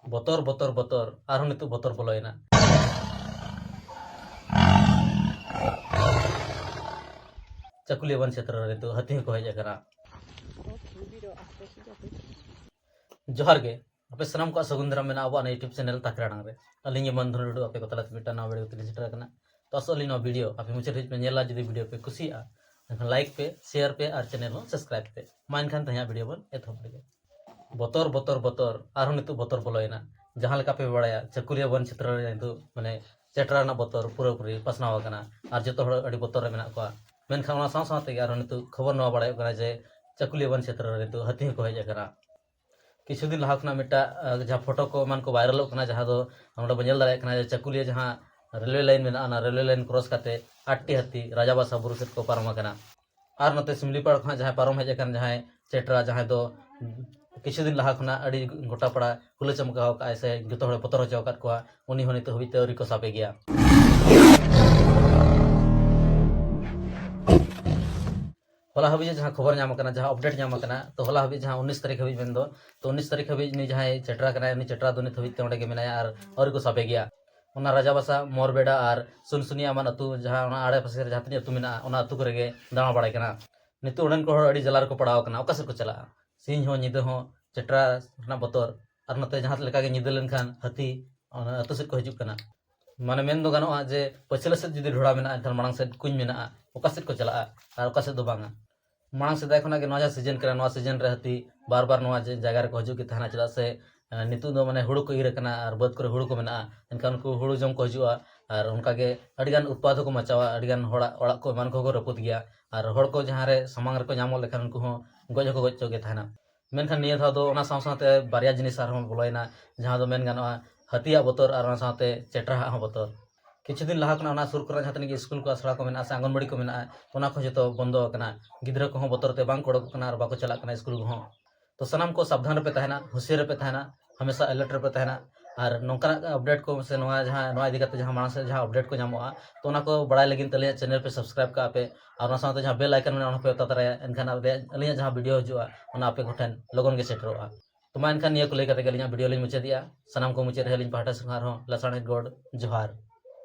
बतर बतर बतर आरो नितु बतर बोलोयना चकुलियाबन क्षेत्र रे नितु हाथी को हेज akana जोहार गे अपे सनाम को सगुंदरा में अब यूट्यूब चैनल ताकराडांग रे अलिंग मन धुन अपे को तलात मिटा ना वीडियो तिन सेटर कना तो असली नो वीडियो अपे मुचे रिच में नेला जदी वीडियो पे कुसिया लाइक पे शेयर पे और चैनल को सब्सक्राइब पे मान खान तया वीडियो बन एथोप गे बतर बतर बतर आरो नितु बतर बोलोयना जहां लेका पे बड़ाया चकुलिया वन क्षेत्र रे नितु माने चेटरा ना बतर पूरा पूरी पसनाव कना और जतो हड़ अडी बतर रे मेना को मेनखान ना साव साव ते आरो नितु खबर न बड़ाय कना जे चकुलिया वन क्षेत्र रे नितु हाथी को हेज कना किछु दिन लहा मिटा जहाँ फोटो को मान को वायरल जहाँ दो बनेल दाड़ा चकुलिया जहाँ रेलवे लाइन में रेलवे लाइन क्रॉस करते 8टी हाथी राजाबासा बुरु सेट को पारम और नते सिमलीपाड़ खा जहाँ पारम हेज जहाँ चेटरा जहाँ दो किछु दिन लहा अड़ी गोटा पड़ा हुला चमकाव का से जो हड़ बतर हचो का उनी हो नित हबीते अवरी को साबे गया होला हबी जहाँ खबर नाम जहाँ अपडेट नाम तो होला हबी जहाँ 19 तारीख हबी में तो 19 तारीख हबी जहाँ चेटरा चेटरा दो नित हबीते ओंडे मेनाया और को साबे गया उना राजाबासा मोरबेड़ा और सुनसुनिया मान अतु जहाँ आड़े पासे जहाँ तीन अतु मेना उना अतु करे दाणा बाड़ाय कना नित उड़न को अड़ी जलार को पड़ाव कना ओका से को चला सिंह हो निद हो चेटरा ना बतर और नते जहाँ लेका गे निद लेनखान हाथी अतु से को हिजुक कना माने मेन दो गानो जे पछले से जुदी ढोड़ा मेना एनखान मांग से कुछ मेना ओका से को चला और ओका से दो बांगा मांग से देखना के नया सीजन करे नया सीजन रे हाथी बार बार नया जगह रे को हजू के थाना चला से नितु दो माने हुड़ू को इर कना और बद करे हुड़ू को मेना एनखान उनको हुड़ू जम को हजुआ और उनका के अडिगान उत्पाद को मचावा अडिगान होड़ा ओड़ा को मान को रपुद गया और होड़ को जहाँ रे समांग रे को नामो लेखान उनको हो गज को गज के थाना मेनखान निया था दो ओना साव सावते बारिया जिनिस आर हम बोलयना जहाँ दो मेन गानोआ हाथिया बतर और ओना सावते चेटरा हा बतर किछु दिन लहा सुर कर जहाँ तक स्कूल को आसड़ा को मेना से आंगनबाड़ी को मेना ओना को जो बंद कना गिद्रा को बतर ते बांग कोड़क कना और बाको चला कना स्कूल को तो सनाम को सावधान पे तहना होशियार पे तहना हमेशा अलर्ट पे तहना और नौका अपडेट को से नवा जहाँ नवा इदी करते जहाँ मानस से जहाँ अपडेट को नामोगा तो ओना को बड़ाई लगिन तले चैनल पे सब्सक्राइब का पे और ओना साथे जहाँ बेल आइकन में ओना पे उता तरया एनखान अलिया जहाँ वीडियो हजुआ ओना पे कोठन लगन के सेटरोआ तो मा एनखान निया को लेकर वीडियो लिंग मुचादिया सनाम को मुचाद हेलिंग पाहटा संहार हो लसाणे गॉड जोहार।